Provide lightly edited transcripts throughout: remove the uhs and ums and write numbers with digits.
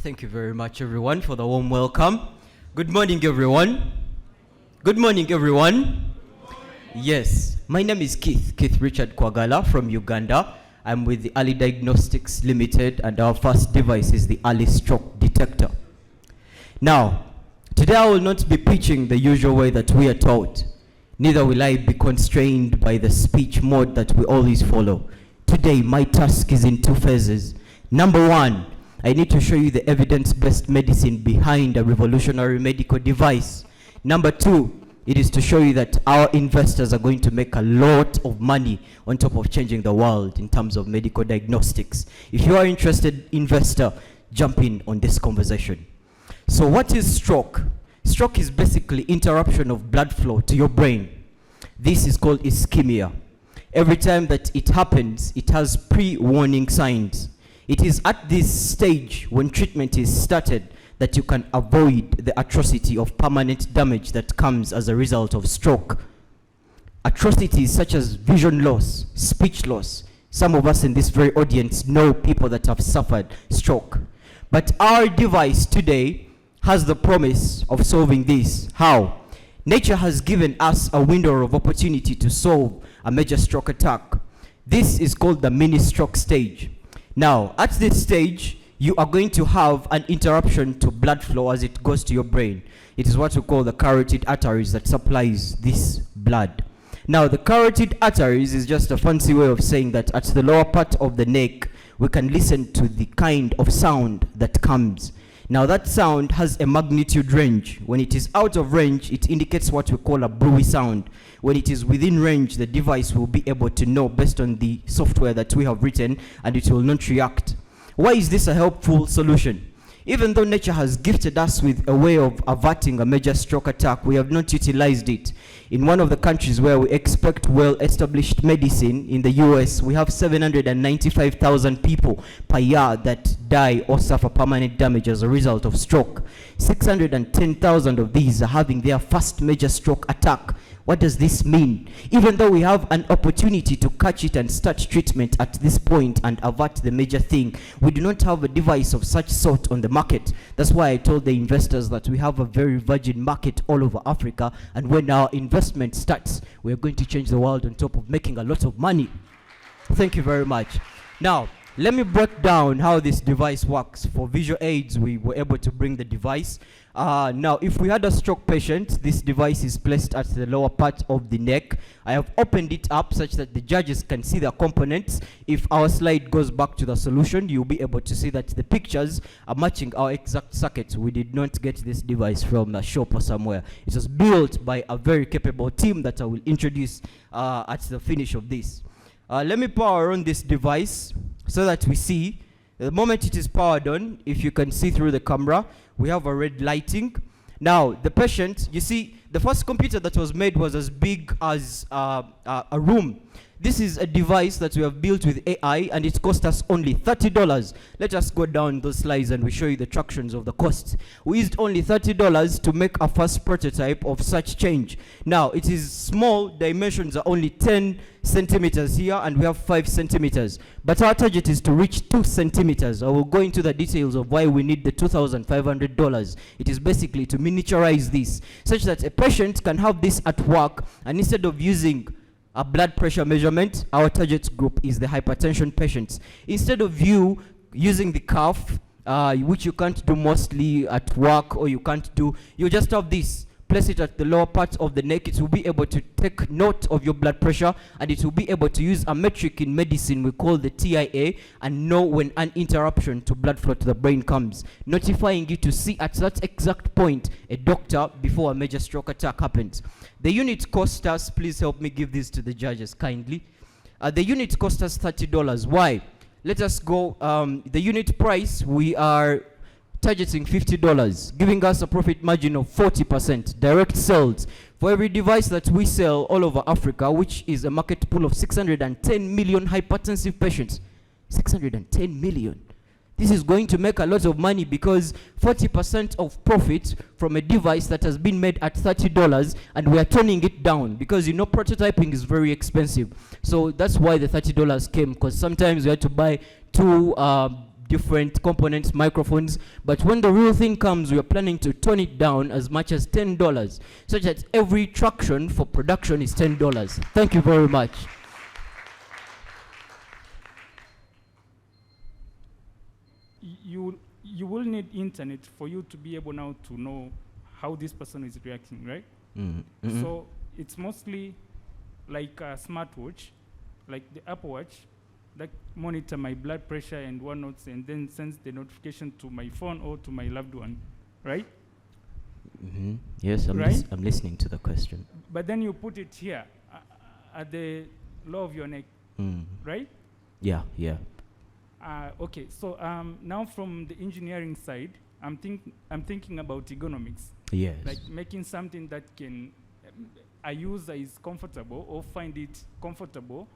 Thank you very much, everyone, for the warm welcome. Good morning, everyone. Good morning, everyone. Yes, my name is Keith Richard Kwagala from Uganda. I'm with the Early Diagnostics Limited, and our first device is the Early Stroke Detector. Now, today I will not be preaching the usual way that we are taught. Neither will I be constrained by the speech mode that we always follow. Today, my task is in two phases. Number one, I need to show you the evidence-based medicine behind a revolutionary medical device. Number two, it is to show you that our investors are going to make a lot of money on top of changing the world in terms of medical diagnostics. If you are interested, investor, jump in on this conversation. So what is stroke? Stroke is basically interruption of blood flow to your brain. This is called ischemia. Every time that it happens, it has pre-warning signs. It is at this stage when treatment is started that you can avoid the atrocity of permanent damage that comes as a result of stroke. Atrocities such as vision loss, speech loss. Some of us in this very audience know people that have suffered stroke. But our device today has the promise of solving this. How? Nature has given us a window of opportunity to solve a major stroke attack. This is called the mini stroke stage. Now, at this stage, you are going to have an interruption to blood flow as it goes to your brain. It is what we call the carotid arteries that supplies this blood. Now, the carotid arteries is just a fancy way of saying that at the lower part of the neck, we can listen to the kind of sound that comes. Now, that sound has a magnitude range. When it is out of range, it indicates what we call a brewy sound. When it is within range, the device will be able to know based on the software that we have written, and it will not react. Why is this a helpful solution? Even though nature has gifted us with a way of averting a major stroke attack, we have not utilized it. In one of the countries where we expect well-established medicine, in the US, we have 795,000 people per year that die or suffer permanent damage as a result of stroke. 610,000 of these are having their first major stroke attack. What does this mean? Even though we have an opportunity to catch it and start treatment at this point and avert the major thing, we do not have a device of such sort on the market. That's why I told the investors that we have a very virgin market all over Africa, and when our investment starts, we're going to change the world on top of making a lot of money. Thank you very much. Now, let me break down how this device works. For visual aids, we were able to bring the device. Now, if we had a stroke patient, this device is placed at the lower part of the neck. I have opened it up such that the judges can see the components. If our slide goes back to the solution, you'll be able to see that the pictures are matching our exact circuits. We did not get this device from a shop or somewhere. It was built by a very capable team that I will introduce at the finish of this. Let me power on this device so that we see. The moment it is powered on, if you can see through the camera, we have a red lighting. Now, the patient, you see, the first computer that was made was as big as a room. This is a device that we have built with AI, and it cost us only $30. Let us go down those slides and we show you the tractions of the costs. We used only $30 to make a first prototype of such change. Now, it is small, dimensions are only 10 centimeters here, and we have 5 centimeters. But our target is to reach 2 centimeters. I will go into the details of why we need the $2,500. It is basically to miniaturize this, such that a patient can have this at work, and instead of using a blood pressure measurement, our target group is the hypertension patients. Instead of you using the cuff, which you can't do mostly at work, or you can't do, you just have this. Place it at the lower part of the neck. It will be able to take note of your blood pressure, and it will be able to use a metric in medicine we call the TIA, and know when an interruption to blood flow to the brain comes, notifying you to see at that exact point a doctor before a major stroke attack happens. The unit cost us, please help me give this to the judges kindly. The unit cost us $30. Why? Let us go, the unit price, we are targeting $50, giving us a profit margin of 40%. Direct sales. For every device that we sell all over Africa, which is a market pool of 610 million hypertensive patients. 610 million. This is going to make a lot of money, because 40% of profit from a device that has been made at $30, and we are turning it down because, you know, prototyping is very expensive. So that's why the $30 came, because sometimes we had to buy two different components, microphones, but when the real thing comes, we are planning to tone it down as much as $10, such that every traction for production is $10. Thank you very much. You will need internet for you to be able now to know how this person is reacting, right? Mm-hmm. So it's mostly like a smartwatch, like the Apple Watch, that monitor my blood pressure and whatnot, and then sends the notification to my phone or to my loved one, right? Mm-hmm. Yes, I'm listening to the question. But then you put it here at the low of your neck, right? Yeah. Okay, so now from the engineering side, I'm thinking about ergonomics. Yes. Like making something that can a user is comfortable or find it comfortable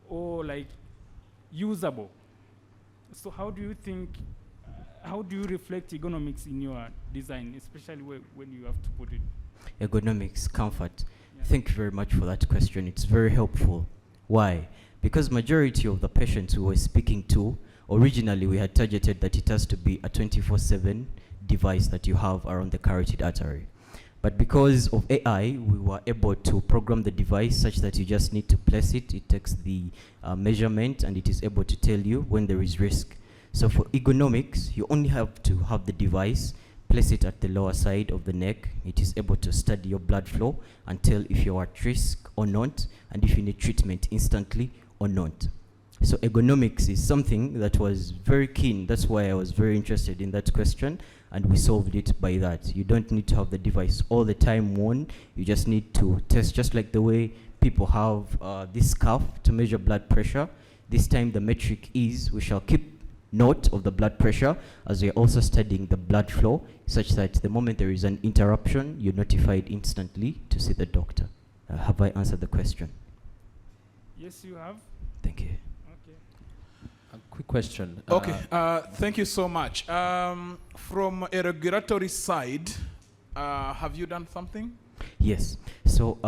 or like usable. So how do you think, how do you reflect ergonomics in your design, especially when you have to put it? Ergonomics, comfort. Yeah. Thank you very much for that question. It's very helpful. Why? Because majority of the patients we were speaking to, originally we had targeted that it has to be a 24/7 device that you have around the carotid artery. But because of AI, we were able to program the device such that you just need to place it. It takes the measurement and it is able to tell you when there is risk. So for ergonomics, you only have to have the device, place it at the lower side of the neck. It is able to study your blood flow and tell if you're at risk or not, and if you need treatment instantly or not. So ergonomics is something that was very keen. That's why I was very interested in that question, and we solved it by that. You don't need to have the device all the time on. You just need to test, just like the way people have this cuff to measure blood pressure. This time the metric is, we shall keep note of the blood pressure as we are also studying the blood flow, such that the moment there is an interruption, you're notified instantly to see the doctor. Have I answered the question? Yes, you have. Thank you. Okay. A quick question. Okay, thank you so much. From a regulatory side, have you done something? Yes. So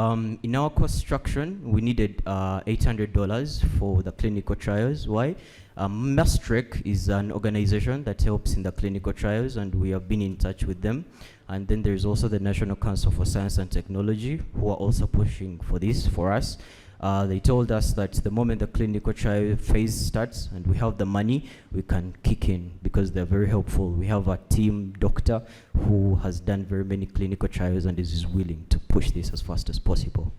in our cost structure, we needed $800 for the clinical trials. Why? Maastricht is an organization that helps in the clinical trials, and we have been in touch with them. And then there's also the National Council for Science and Technology, who are also pushing for this for us. They told us that the moment the clinical trial phase starts and we have the money, we can kick in, because they're very helpful. We have a team doctor who has done very many clinical trials and is willing to push this as fast as possible.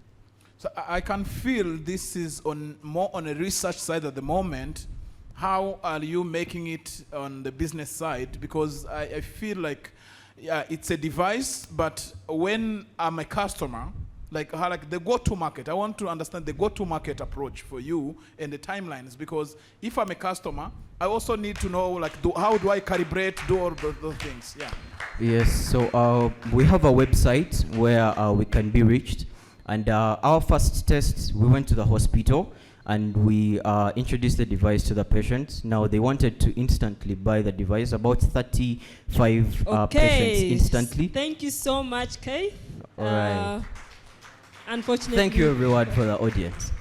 So I can feel this is more on a research side at the moment. How are you making it on the business side? Because I feel like it's a device, but when I'm a customer, like the go-to market, I want to understand the go-to market approach for you and the timelines, because if I'm a customer, I also need to know how do I calibrate, do all those things. Yeah. Yes, so we have a website where we can be reached, and our first test, we went to the hospital and we introduced the device to the patients. Now they wanted to instantly buy the device, about 35 patients instantly. Thank you so much, Kay. All right. Unfortunately. Thank you everyone for the audience.